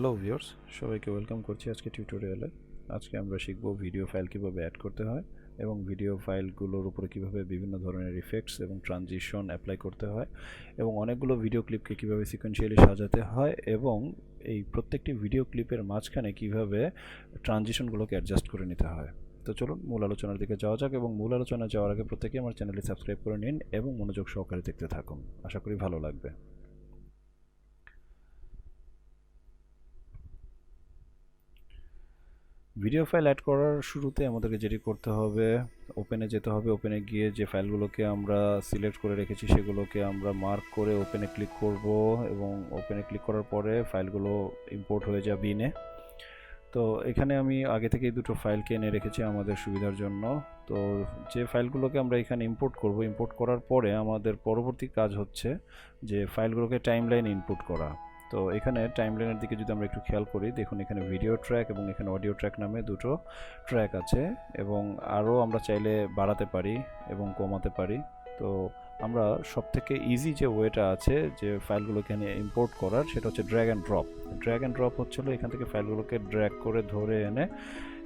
Hello viewers, সবাইকে welcome করছি আজকে টিউটোরিয়ালে। আজকে আমরা শিখব ভিডিও ফাইল কিভাবে অ্যাড করতে হয় এবং ভিডিও ফাইলগুলোর উপরে কিভাবে বিভিন্ন ধরনের ইফেক্টস এবং ট্রানজিশন অ্যাপ্লাই করতে হয় এবং অনেকগুলো ভিডিও ক্লিপকে কিভাবে সিকোয়েন্সিয়ালি সাজাতে হয় এবং এই প্রত্যেকটি ভিডিও ক্লিপের মাঝখানে কিভাবে ট্রানজিশনগুলোকে অ্যাডজাস্ট করে নিতে হয়। তো চলুন মূল আলোচনার দিকে যাওয়া যাক এবং মূল আলোচনায় যাওয়ার আগে প্রত্যেকেই আমার চ্যানেলটি সাবস্ক্রাইব করে নিন এবং মনোযোগ সহকারে দেখতে থাকুন। আশা করি ভালো লাগবে। ভিডিও ফাইল অ্যাড করার শুরুতে আমাদেরকে যেটি করতে হবে, ওপেনে যেতে হবে। ওপেনে গিয়ে যে ফাইলগুলোকে আমরা সিলেক্ট করে রেখেছি সেগুলোকে আমরা মার্ক করে ওপেনে ক্লিক করব এবং ওপেনে ক্লিক করার পরে ফাইলগুলো ইম্পোর্ট হয়ে যাবে ইনে। তো এখানে আমি আগে থেকেই দুটো ফাইলকে এনে রেখেছি আমাদের সুবিধার জন্য। তো যে ফাইলগুলোকে আমরা এখানে ইম্পোর্ট করব, ইম্পোর্ট করার পরে আমাদের পরবর্তী কাজ হচ্ছে যে ফাইলগুলোকে টাইমলাইন ইনপুট করা। তো এখানে টাইমলাইনের দিকে যদি আমরা একটু খেয়াল করি, দেখুন এখানে ভিডিও ট্র্যাক এবং এখানে অডিও ট্র্যাক নামে দুটো ট্র্যাক আছে এবং আরও আমরা চাইলে বাড়াতে পারি এবং কমাতে পারি। তো আমরা সবথেকে ইজি যে ওয়েটা আছে যে ফাইলগুলোকে এখানে ইম্পোর্ট করার, সেটা হচ্ছে drag and drop. Drag and drop হচ্ছিল এখান থেকে ফাইলগুলোকে ড্র্যাগ করে ধরে এনে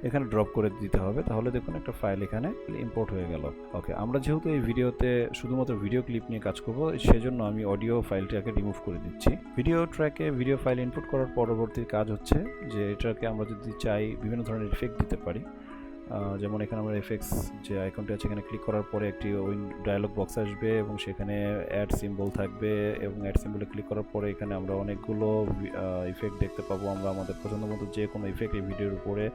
এখানে ড্রপ করে দিতে হবে, তাহলে দেখুন একটা ফাইল এখানে ইম্পোর্ট হয়ে গেল। ওকে, আমরা যেহেতু এই ভিডিওতে শুধুমাত্র ভিডিও ক্লিপ নিয়ে কাজ করব, সেজন্য আমি অডিও ফাইলটাকে রিমুভ করে দিচ্ছি। ভিডিও ট্র্যাকে ভিডিও ফাইল ইনপুট করার পরবর্তী কাজ হচ্ছে যে এটাকে আমরা যদি চাই বিভিন্ন ধরনের ইফেক্ট দিতে পারি। যেমন এখানে আমরা এফেক্টস যে আইকনটি আছে এখানে ক্লিক করার পরে একটি ডায়ালগ বক্স আসবে এবং সেখানে অ্যাড সিম্বল থাকবে এবং অ্যাড সিম্বলে ক্লিক করার পরে এখানে আমরা অনেকগুলো ইফেক্ট দেখতে পাবো। আমরা আমাদের পছন্দ মতো যে কোনো ইফেক্ট এই ভিডিওর উপরে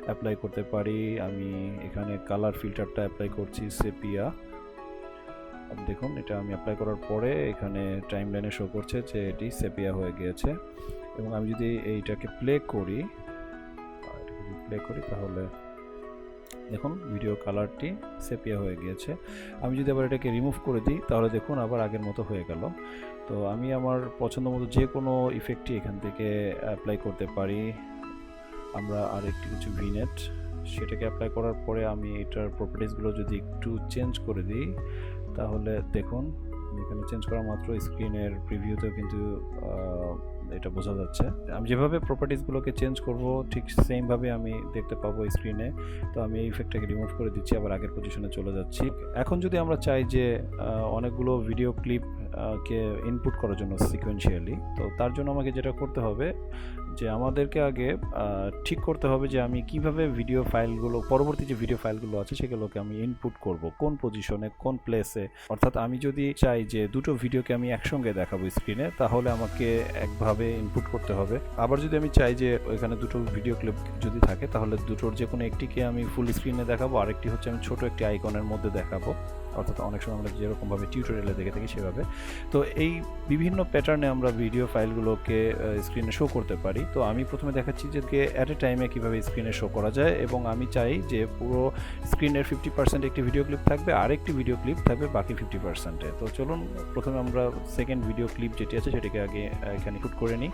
অ্যাপ্লাই করতে পারি। আমি এখানে কালার ফিল্টারটা অ্যাপ্লাই করছি সেপিয়া। দেখুন এটা আমি অ্যাপ্লাই করার পরে এখানে টাইমলাইনে শো করছে যে এটি সেপিয়া হয়ে গিয়েছে এবং আমি যদি এইটাকে প্লে করি তাহলে দেখুন ভিডিও কালারটি সেপিয়া হয়ে গিয়েছে। আমি যদি আবার এটাকে রিমুভ করে দিই তাহলে দেখুন আবার আগের মতো হয়ে গেল। তো আমি আমার পছন্দ মতো যে কোনো ইফেক্টটি এখান থেকে অ্যাপ্লাই করতে পারি। আমরা আর একটু কিছু ভিনেট সেটাকে অ্যাপ্লাই করার পরে আমি এটার প্রপার্টিসগুলো যদি একটু চেঞ্জ করে দিই তাহলে দেখুন এখানে চেঞ্জ করা মাত্র স্ক্রিনের প্রিভিউতেও কিন্তু এটা বোঝা যাচ্ছে। আমি যেভাবে প্রপার্টিসগুলোকে চেঞ্জ করব ঠিক সেমভাবে আমি দেখতে পাবো স্ক্রিনে। তো আমি এই ইফেক্টটাকে রিমুভ করে দিচ্ছি, আবার আগের পজিশনে চলে যাচ্ছি। এখন যদি আমরা চাই যে অনেকগুলো ভিডিও ক্লিপকে ইনপুট করার জন্য সিকোয়েন্সিয়ালি, তো তার জন্য আমাকে যেটা করতে হবে যে আমাদেরকে আগে ঠিক করতে হবে যে আমি কিভাবে ভিডিও ফাইলগুলো, পরবর্তী যে ভিডিও ফাইলগুলো আছে সেগুলোকে আমি ইনপুট করব, কোন পজিশনে, কোন প্লেসে। অর্থাৎ আমি যদি চাই যে দুটো ভিডিওকে আমি একসঙ্গে দেখাবো স্ক্রিনে, তাহলে আমাকে একভাবে ইনপুট করতে হবে। আবার যদি আমি চাই যে এখানে দুটো ভিডিও ক্লিপ যদি থাকে তাহলে দুটোর যে কোনো একটিকে আমি ফুল স্ক্রিনে দেখাবো, আরেকটি হচ্ছে আমি ছোট একটি আইকনের মধ্যে দেখাবো। অর্থাৎ অনেক সময় আমরা যেরকমভাবে টিউটোরিয়ালে দেখে থাকি সেভাবে। তো এই বিভিন্ন প্যাটার্নে আমরা ভিডিও ফাইলগুলোকে স্ক্রিনে শো করতে পারি। তো আমি প্রথমে দেখাচ্ছি যে অ্যাট এ টাইমে কীভাবে স্ক্রিনে শো করা যায় এবং আমি চাই যে পুরো স্ক্রিনের 50% একটি ভিডিও ক্লিপ থাকবে, আরেকটি ভিডিও ক্লিপ থাকবে বাকি 50%-এ। তো চলুন প্রথমে আমরা সেকেন্ড ভিডিও ক্লিপ যেটি আছে সেটাকে আগে এখানে শুট করে নিই।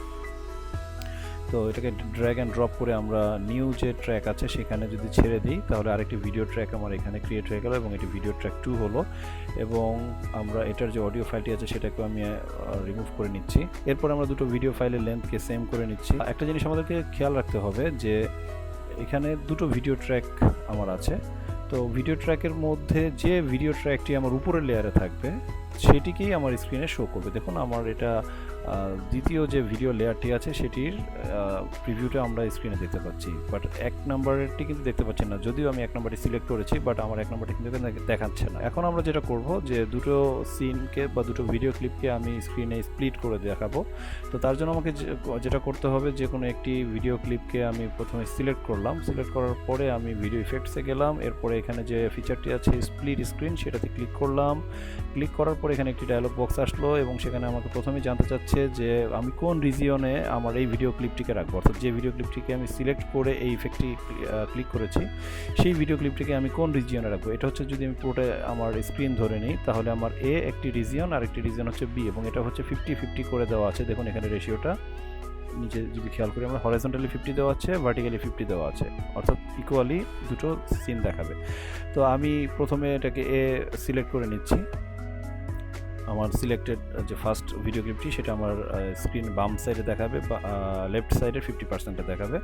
তো এটাকে ড্র্যাগ অ্যান্ড ড্রপ করে আমরা নিউ যে ট্র্যাক আছে সেখানে যদি ছেড়ে দিই তাহলে আরেকটি ভিডিও ট্র্যাক আমার এখানে ক্রিয়েট হয়ে গেল এবং এটি ভিডিও ট্র্যাক 2 হলো। এবং আমরা এটার যে অডিও ফাইলটি আছে সেটাকে আমি রিমুভ করে নিচ্ছি। এরপর আমরা দুটো ভিডিও ফাইলের লেন্থকে সেম করে নিচ্ছি। একটা জিনিস আমাদেরকে খেয়াল রাখতে হবে যে এখানে দুটো ভিডিও ট্র্যাক আমার আছে। তো ভিডিও ট্র্যাকের মধ্যে যে ভিডিও ট্র্যাকটি আমার উপরের লেয়ারে থাকবে সেটিকেই আমার স্ক্রিনে শো করবে। দেখুন আমার এটা দ্বিতীয় যে ভিডিও লেয়ারটি আছে সেটির প্রিভিউটা আমরা স্ক্রিনে দেখতে পাচ্ছি, বাট এক নম্বরেরটি কিন্তু দেখতে পাচ্ছি না। যদিও আমি এক নম্বরটি সিলেক্ট করেছি বাট আমার এক নম্বরটি কিন্তু দেখাচ্ছে না। এখন আমরা যেটা করব যে দুটো সিনকে বা দুটো ভিডিও ক্লিপকে আমি স্ক্রিনে স্প্লিট করে দেখাবো। তো তার জন্য আমাকে যেটা করতে হবে, যে কোনো একটি ভিডিও ক্লিপকে আমি প্রথমে সিলেক্ট করলাম। সিলেক্ট করার পরে আমি ভিডিও ইফেক্টসে গেলাম। এরপরে এখানে যে ফিচারটি আছে স্প্লিট স্ক্রিন সেটাতে ক্লিক করলাম। ক্লিক করার পরে এখানে একটি ডায়লগ বক্স আসলো এবং সেখানে আমাকে প্রথমেই জানতে চাচ্ছে যে আমি কোন রিজিয়নে আমার এই ভিডিও ক্লিপটিকে রাখবো। অর্থাৎ যে ভিডিও ক্লিপটিকে আমি সিলেক্ট করে এই ইফেক্টটি ক্লিক করেছি সেই ভিডিও ক্লিপটিকে আমি কোন রিজিয়নে রাখবো। এটা হচ্ছে যদি আমি পুরোটা আমার স্ক্রিন ধরে নিই তাহলে আমার এ একটি রিজিয়ন আর একটি রিজিয়ন হচ্ছে বি এবং এটা হচ্ছে 50-50 করে দেওয়া আছে। দেখুন এখানে রেশিওটা নিচে যদি খেয়াল করি আমরা হরাইজন্টালি 50 দেওয়া আছে, ভার্টিক্যালি 50 দেওয়া আছে, অর্থাৎ ইকুয়ালি দুটো সিন দেখাবে। তো আমি প্রথমে এটাকে এ সিলেক্ট করে নিচ্ছি। আমার সিলেক্টেড যে ফার্স্ট ভিডিও ক্লিপটি সেটা আমার স্ক্রিন বাম সাইডে দেখাবে বা লেফট সাইডে 50%-এ দেখাবে।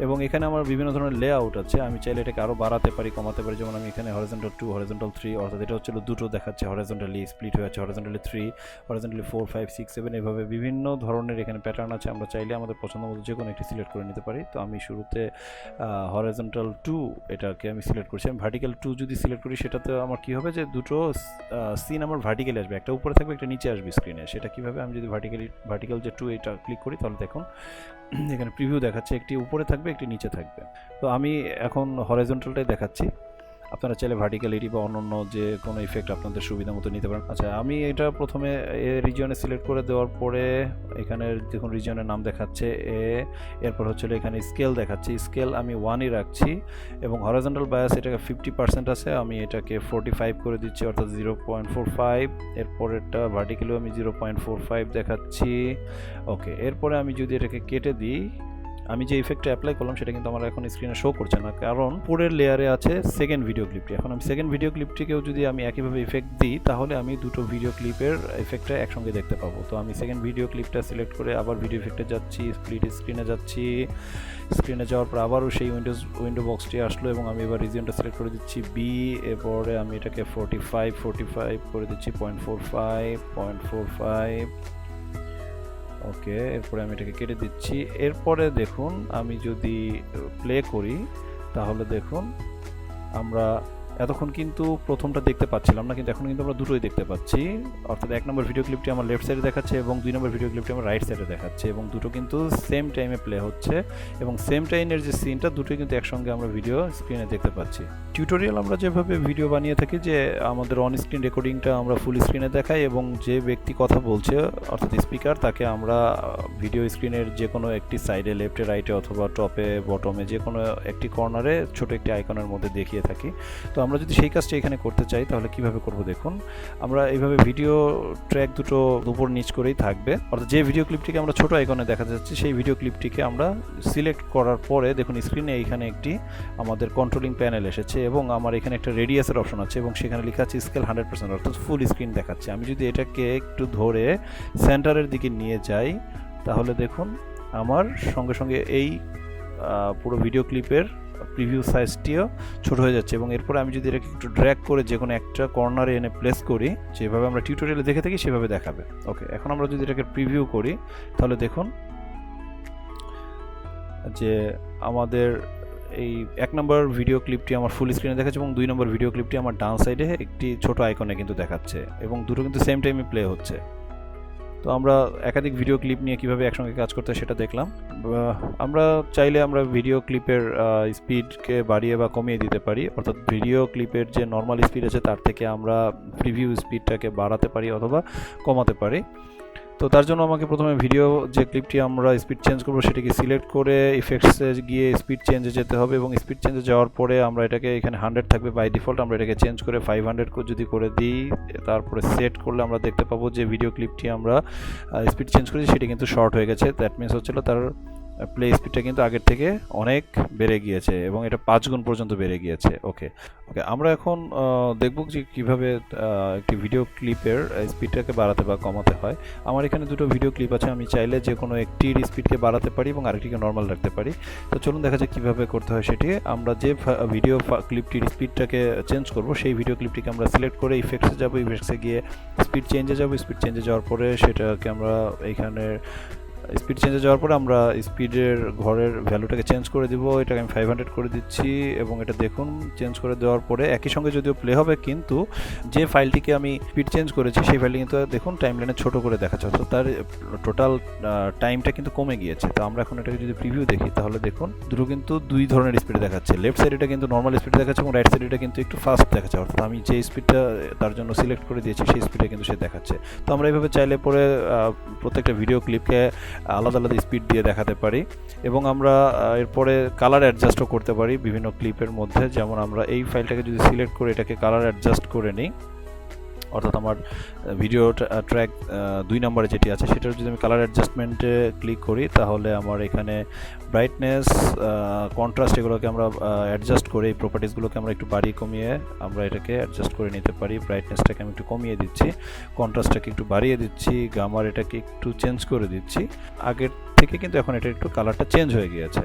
এবং এখানে আমার বিভিন্ন ধরনের লেআউট আছে, আমি চাইলে এটাকে আরও বাড়াতে পারি, কমাতে পারি। যেমন আমি এখানে হরিজন্টাল 2, হরিজন্টাল 3, অর্থাৎ এটা হচ্ছিল দুটো দেখাচ্ছে, হরিজন্টালি স্প্লিট হয়ে আছে, হরিজন্টালি 3, হরিজন্টালি 4, 5, 6, 7, এভাবে বিভিন্ন ধরনের এখানে প্যাটার্ন আছে। আমরা চাইলে আমাদের পছন্দ মতো যে কোনো একটি সিলেক্ট করে নিতে পারি। তো আমি শুরুতে হরিজন্টাল 2 এটাকে আমি সিলেক্ট করছি। আমি ভার্টিক্যাল 2 যদি সিলেক্ট করি সেটাতে আমার কী হবে, যে দুটো সিন আমার ভার্টিক্যালি আসবে, একটা উপরে থাকবে, একটা নিচে আসবে স্ক্রিনে। সেটা কীভাবে, আমি যদি ভার্টিক্যাল যে 2 এটা ক্লিক করি তাহলে দেখুন এখানে প্রিভিউ দেখাচ্ছে, একটি উপরে থাকবে, একটি নিচে থাকবে। তো আমি এখন হরিজন্টালটাই দেখাচ্ছি, আপনারা চাইলে ভার্টিক্যালিটি বা অন্যান্য যে কোনো ইফেক্ট আপনাদের সুবিধা মতো নিতে পারেন। আচ্ছা, আমি এটা প্রথমে এ রিজিয়নে সিলেক্ট করে দেওয়ার পরে এখানে দেখুন রিজিয়নের নাম দেখাচ্ছে এরপর হচ্ছে এখানে স্কেল দেখাচ্ছে, স্কেল আমি 1-ই রাখছি এবং হরিজন্টাল বায়াস এটাকে 50% আছে, আমি এটাকে 45 করে দিচ্ছি, অর্থাৎ 0.45। এরপরেরটা ভার্টিক্যালিও আমি 0.45 দেখাচ্ছি। ওকে, এরপরে আমি যদি এটাকে কেটে দিই, আমি যে ইফেক্টটা অ্যাপ্লাই করলাম সেটা কিন্তু আমার এখন স্ক্রিনে শো করছে না, কারণ পরের লেয়ারে আছে সেকেন্ড ভিডিও ক্লিপটি। এখন আমি সেকেন্ড ভিডিও ক্লিপটিকেও যদি আমি একইভাবে ইফেক্ট দিই তাহলে আমি দুটো ভিডিও ক্লিপের ইফেক্টটা একসঙ্গে দেখতে পাবো। তো আমি সেকেন্ড ভিডিও ক্লিপটা সিলেক্ট করে আবার ভিডিও ইফেক্টে যাচ্ছি, স্প্লিট স্ক্রিনে যাচ্ছি, স্ক্রিনে যাওয়ার পর আবারও সেই উইন্ডো বক্সটি আসলো এবং আমি এবার রিজিয়নটা সিলেক্ট করে দিচ্ছি বি, এরপরে আমি এটাকে 45 করে দিচ্ছি, 0.45। ওকে, এরপরে আমি এটাকে কেটে দিচ্ছি। এরপরে দেখুন আমি যদি প্লে করি তাহলে দেখুন আমরা এতক্ষণ কিন্তু প্রথমটা দেখতে পাচ্ছিলাম না, কিন্তু এখন কিন্তু আমরা দুটোই দেখতে পাচ্ছি। অর্থাৎ 1 নম্বর ভিডিও ক্লিপটি আমার লেফট সাইডে দেখাচ্ছে এবং 2 নম্বর ভিডিও ক্লিপটি আমার রাইট সাইডে দেখাচ্ছে এবং দুটো কিন্তু সেম টাইমে প্লে হচ্ছে এবং সেম টাইমের যে সিনটা দুটোই কিন্তু একসঙ্গে আমরা ভিডিও স্ক্রিনে দেখতে পাচ্ছি। টিউটোরিয়াল আমরা যেভাবে ভিডিও বানিয়ে থাকি যে আমাদের অন স্ক্রিন রেকর্ডিংটা আমরা ফুল স্ক্রিনে দেখাই এবং যে ব্যক্তি কথা বলছে অর্থাৎ স্পিকার তাকে আমরা ভিডিও স্ক্রিনের যে কোনো একটি সাইডে, লেফটে, রাইটে অথবা টপে, বটমে যে কোনো একটি কর্নারে ছোট একটি আইকনের মধ্যে দেখিয়ে থাকি। তো আমরা যদি সেই কাজটা এখানে করতে চাই তাহলে কিভাবে করব দেখুন, আমরা এইভাবে ভিডিও ট্র্যাক দুটো উপর নিচ করেই থাকবে, অর্থাৎ যে ভিডিও ক্লিপটিকে আমরা ছোট আইকনে দেখা যাচ্ছে সেই ভিডিও ক্লিপটিকে আমরা সিলেক্ট করার পরে দেখুন স্ক্রিনে এইখানে একটি আমাদের কন্ট্রোলিং প্যানেল এসেছে এবং আমার এখানে একটা রেডিয়াসের অপশন আছে এবং সেখানে লেখা আছে স্কেল 100%, অর্থাৎ ফুল স্ক্রিন দেখাচ্ছে। আমি যদি এটাকে একটু ধরে সেন্টারের দিকে নিয়ে যাই তাহলে দেখুন আমার সঙ্গে সঙ্গে এই পুরো ভিডিও ক্লিপের প্রিভিউ সাইজটিও ছোট হয়ে যাচ্ছে এবং এরপর আমি যদি এটাকে একটু ড্র্যাগ করে যে কোনো একটা কর্নারে এনে প্লেস করি, যেভাবে আমরা টিউটোরিয়ালে দেখে থাকি সেভাবে দেখাবে। ওকে, এখন আমরা যদি এটাকে প্রিভিউ করি তাহলে দেখুন যে আমাদের এই 1 নম্বর ভিডিও ক্লিপটি আমার ফুল স্ক্রিনে দেখাচ্ছে এবং 2 নম্বর ভিডিও ক্লিপটি আমার ডান সাইডে একটি ছোট আইকনে কিন্তু দেখাচ্ছে এবং দুটো কিন্তু সেম টাইমে প্লে হচ্ছে। তো আমরা একাধিক ভিডিও ক্লিপ নিয়ে কিভাবে একসঙ্গে কাজ করতে সেটা দেখলাম। আমরা চাইলে আমরা ভিডিও ক্লিপের স্পিডকে বাড়িয়ে বা কমিয়ে দিতে পারি, অর্থাৎ ভিডিও ক্লিপের যে নর্মাল স্পিড আছে তার থেকে আমরা প্রিভিউ স্পিডটাকে বাড়াতে পারি অথবা কমাতে পারি। তো তার জন্য আমাকে প্রথমে ভিডিও যে ক্লিপটি আমরা স্পিড চেঞ্জ করবো সেটাকে সিলেক্ট করে ইফেক্টসে গিয়ে স্পিড চেঞ্জে যেতে হবে এবং স্পিড চেঞ্জে যাওয়ার পরে আমরা এটাকে এখানে 100 থাকবে বাই ডিফল্ট, আমরা এটাকে চেঞ্জ করে 500 যদি করে দিই তারপরে সেট করলে আমরা দেখতে পাবো যে ভিডিও ক্লিপটি আমরা স্পিড চেঞ্জ করেছি সেটি কিন্তু শর্ট হয়ে গেছে। দ্যাট মিনস হচ্ছিল তার প্লে স্পিডটা কিন্তু আগের থেকে অনেক বেড়ে গিয়েছে এবং এটা 5 গুণ পর্যন্ত বেড়ে গিয়েছে। ওকে, আমরা এখন দেখব যে কীভাবে একটি ভিডিও ক্লিপের স্পিডটাকে বাড়াতে বা কমাতে হয়। আমার এখানে দুটো ভিডিও ক্লিপ আছে, আমি চাইলে যে কোনো একটির স্পিডকে বাড়াতে পারি এবং আরেকটিকে নর্মাল রাখতে পারি। তো চলুন দেখা যাক কীভাবে করতে হয় সেটি। আমরা যে ভিডিও ক্লিপটির স্পিডটাকে চেঞ্জ করব সেই ভিডিও ক্লিপটিকে আমরা সিলেক্ট করে ইফেক্টসে যাব, ইফেক্টসে গিয়ে স্পিড চেঞ্জে যাব, স্পিড চেঞ্জে যাওয়ার পরে সেটাকে আমরা এইখানে স্পিড চেঞ্জে যাওয়ার পরে আমরা স্পিডের ঘরের ভ্যালুটাকে চেঞ্জ করে দিব, এটাকে আমি 500 করে দিচ্ছি এবং এটা দেখুন চেঞ্জ করে দেওয়ার পরে একই সঙ্গে যদিও প্লে হবে কিন্তু যে ফাইলটিকে আমি স্পিড চেঞ্জ করেছি সেই ফাইলটি কিন্তু দেখুন টাইমলাইনে ছোট করে দেখাচ্ছে, অর্থাৎ তার টোটাল টাইমটা কিন্তু কমে গিয়েছে। তো আমরা এখন এটাকে যদি প্রিভিউ দেখি তাহলে দেখুন দুটো কিন্তু দুই ধরনের স্পিড দেখাচ্ছে, লেফট সাইডটা কিন্তু নর্মাল স্পিড দেখাচ্ছে এবং রাইট সাইডটা কিন্তু একটু ফাস্ট দেখাচ্ছে, অর্থাৎ আমি যে স্পিডটা তার জন্য সিলেক্ট করে দিয়েছি সেই স্পিডে কিন্তু সে দেখাচ্ছে। তো আমরা এইভাবে চাইলে পরে প্রত্যেকটা ভিডিও ক্লিপকে আলাদা আলাদা স্পিড দিয়ে দেখাতে পারি এবং আমরা এরপরে কালার অ্যাডজাস্টও করতে পারি বিভিন্ন ক্লিপের মধ্যে। যেমন আমরা এই ফাইলটাকে যদি সিলেক্ট করে এটাকে কালার অ্যাডজাস্ট করে নিই, অর্থাৎ আমার ভিডিও ট্র্যাক 2 নম্বরে যেটি আছে সেটার যদি আমি কালার অ্যাডজাস্টমেন্টে ক্লিক করি তাহলে আমার এখানে ব্রাইটনেস, কন্ট্রাস্ট এগুলোকে আমরা অ্যাডজাস্ট করে এই প্রপার্টিসগুলোকে আমরা একটু বাড়িয়ে কমিয়ে আমরা এটাকে অ্যাডজাস্ট করে নিতে পারি। ব্রাইটনেসটাকে আমি একটু কমিয়ে দিচ্ছি, কন্ট্রাস্টটাকে একটু বাড়িয়ে দিচ্ছি, গামার এটাকে একটু চেঞ্জ করে দিচ্ছি। আগের থেকে কিন্তু এখন এটা একটু কালারটা চেঞ্জ হয়ে গিয়েছে।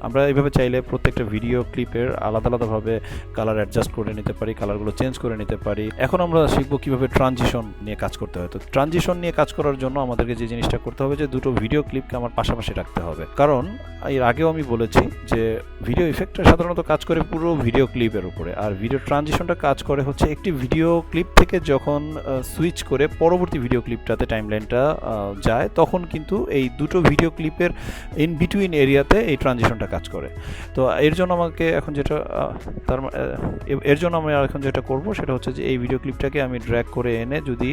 আমরা এইভাবে চাইলে প্রত্যেকটা ভিডিও ক্লিপের আলাদা আলাদাভাবে কালার অ্যাডজাস্ট করে নিতে পারি, কালারগুলো চেঞ্জ করে নিতে পারি। এখন আমরা শিখবো কিভাবে ট্রানজিশন নিয়ে কাজ করতে হয়। তো ট্রানজিশন নিয়ে কাজ করার জন্য আমাদেরকে যে জিনিসটা করতে হবে যে দুটো ভিডিও ক্লিপকে আমার পাশাপাশি রাখতে হবে। কারণ এর আগেও আমি বলেছি যে ভিডিও ইফেক্টটা সাধারণত কাজ করে পুরো ভিডিও ক্লিপের উপরে, আর ভিডিও ট্রানজিশনটা কাজ করে হচ্ছে একটি ভিডিও ক্লিপ থেকে যখন সুইচ করে পরবর্তী ভিডিও ক্লিপটাতে টাইমলাইনটা যায় তখন কিন্তু এই দুটো ভিডিও ক্লিপের ইন বিটুইন এরিয়াতে এই ট্রানজিশনটা কাজ করে। তো এর জন্য আমাকে এখন যেটা এর জন্য আমি এখন যেটা করব সেটা হচ্ছে যে এই ভিডিও ক্লিপটাকে আমি ড্র্যাগ করে এনে যদি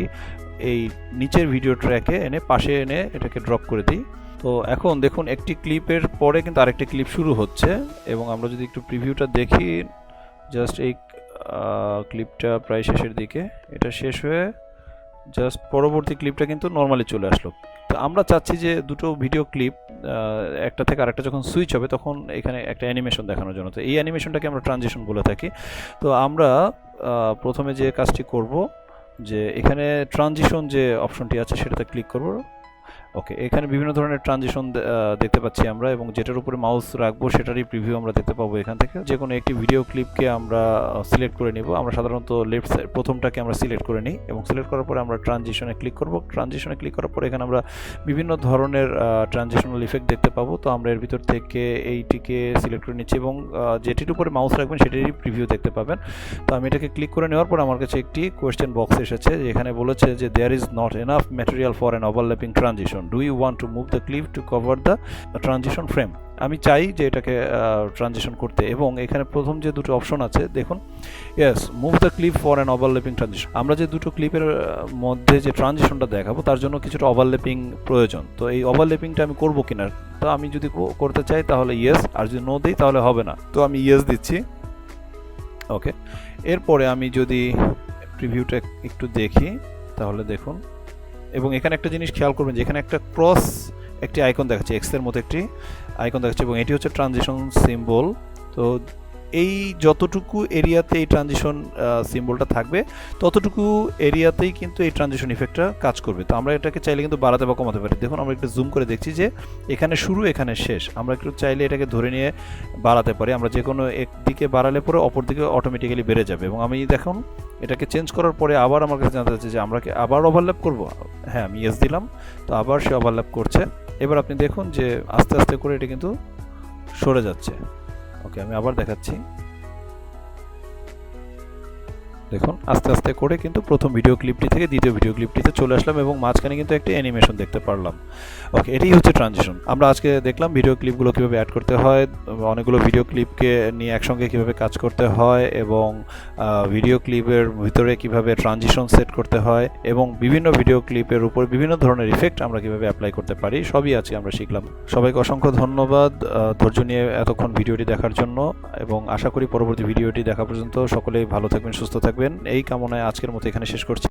এই নিচের ভিডিও ট্র্যাকে এনে পাশে এনে এটাকে ড্রপ করে দিই। তো এখন দেখুন একটি ক্লিপের পরে কিন্তু আরেকটি ক্লিপ শুরু হচ্ছে, এবং আমরা যদি একটু প্রিভিউটা দেখি, জাস্ট এই ক্লিপটা প্রায় শেষের দিকে, এটা শেষ হয়ে জাস্ট পরবর্তী ক্লিপটা কিন্তু নর্মালি চলে আসলো। তো আমরা চাচ্ছি যে দুটো ভিডিও ক্লিপ একটা থেকে আরেকটা যখন সুইচ হবে তখন এখানে একটা অ্যানিমেশন দেখানোর জন্য, তো এই অ্যানিমেশনটাকে আমরা ট্রানজিশন বলে থাকি। তো আমরা প্রথমে যে কাজটি করব যে এখানে ট্রানজিশন যে অপশনটি আছে সেটাতে ক্লিক করব। ওকে, এখানে বিভিন্ন ধরনের ট্রানজিশন দেখতে পাচ্ছি আমরা, এবং যেটার উপরে মাউস রাখবো সেটারই প্রিভিউ আমরা দেখতে পাবো। এখান থেকে যে কোনো একটি ভিডিও ক্লিপকে আমরা সিলেক্ট করে নিব। আমরা সাধারণত লেফট সাইড প্রথমটাকে আমরা সিলেক্ট করে নিই, এবং সিলেক্ট করার পরে আমরা ট্রানজিশনে ক্লিক করব। ট্রানজিশনে ক্লিক করার পরে এখানে আমরা বিভিন্ন ধরনের ট্রানজিশনাল ইফেক্ট দেখতে পাবো। তো আমরা এর ভিতর থেকে এইটিকে সিলেক্ট করে নিচ্ছি, এবং যেটির উপরে মাউস রাখবেন সেটারই প্রিভিউ দেখতে পাবেন। তো আমি এটাকে ক্লিক করে নেওয়ার পর আমার কাছে একটি কোয়েশ্চেন বক্স এসেছে, যেখানে বলেছে যে there is not enough material for an overlapping transition, do you want to move the clip to cover the transition frame. আমি চাই যে এটাকে ট্রানজিশন করতে, এবং এখানে প্রথম যে দুটো অপশন আছে দেখুন, yes move the clip for an overlapping transition. আমরা যে দুটো ক্লিপের মধ্যে যে ট্রানজিশনটা দেখাবো তার জন্য কিছুটা ওভারল্যাপিং প্রয়োজন। তো এই ওভারল্যাপিংটা আমি করবো কিনা, তো আমি যদি করতে চাই তাহলে ইয়েস, আর যদি নো দিই তাহলে হবে না। তো আমি ইয়েস দিচ্ছি। ওকে, এরপরে আমি যদি প্রিভিউটা একটু দেখি তাহলে দেখুন, এবং এখানে একটা জিনিস খেয়াল করবেন যে এখানে একটা ক্রস একটি আইকন দেখাচ্ছে, এক্সের মতো একটি আইকন দেখাচ্ছে, এবং এটি হচ্ছে ট্রানজিশন সিম্বল। তো এই যতটুকু এরিয়াতে এই ট্রানজিশন সিম্বলটা থাকবে ততটুকু এরিয়াতেই কিন্তু এই ট্রানজিশন ইফেক্টটা কাজ করবে। তো আমরা এটাকে চাইলে কিন্তু বাড়াতে বা কমাতে পারি। দেখুন আমরা একটু জুম করে দেখছি যে এখানে শুরু এখানে শেষ। আমরা একটু চাইলে এটাকে ধরে নিয়ে বাড়াতে পারি। আমরা যে কোনো একদিকে বাড়ালে পরে অপর দিকে অটোমেটিক্যালি বেড়ে যাবে। এবং আমি দেখুন এটাকে চেঞ্জ করার পরে আবার আমার কাছে জানতে চাচ্ছি যে আমরা কি আবার ওভারল্যাপ করবো। হ্যাঁ, আমি ইয়েস দিলাম, তো আবার সে ওভারল্যাপ করছে। এবার আপনি দেখুন যে আস্তে আস্তে করে এটা কিন্তু সরে যাচ্ছে। ওকে, আমি আবার দেখাচ্ছি, দেখুন আস্তে আস্তে করে কিন্তু প্রথম ভিডিও ক্লিপটি থেকে দ্বিতীয় ভিডিও ক্লিপটিতে চলে আসলাম, এবং মাঝখানে কিন্তু একটা অ্যানিমেশন দেখতে পারলাম। ওকে, এটাই হচ্ছে ট্রানজিশন। আমরা আজকে দেখলাম ভিডিও ক্লিপগুলো কীভাবে অ্যাড করতে হয়, অনেকগুলো ভিডিও ক্লিপকে নিয়ে একসঙ্গে কীভাবে কাজ করতে হয়, এবং ভিডিও ক্লিপের ভিতরে কীভাবে ট্রানজিশন সেট করতে হয়, এবং বিভিন্ন ভিডিও ক্লিপের উপর বিভিন্ন ধরনের ইফেক্ট আমরা কীভাবে অ্যাপ্লাই করতে পারি, সবই আজকে আমরা শিখলাম। সবাইকে অসংখ্য ধন্যবাদ ধৈর্য নিয়ে এতক্ষণ ভিডিওটি দেখার জন্য, এবং আশা করি পরবর্তী ভিডিওটি দেখা পর্যন্ত সকলেই ভালো থাকবেন, সুস্থ থাকবেন, এই কামনায় আজকের মতো এখানে শেষ করছি।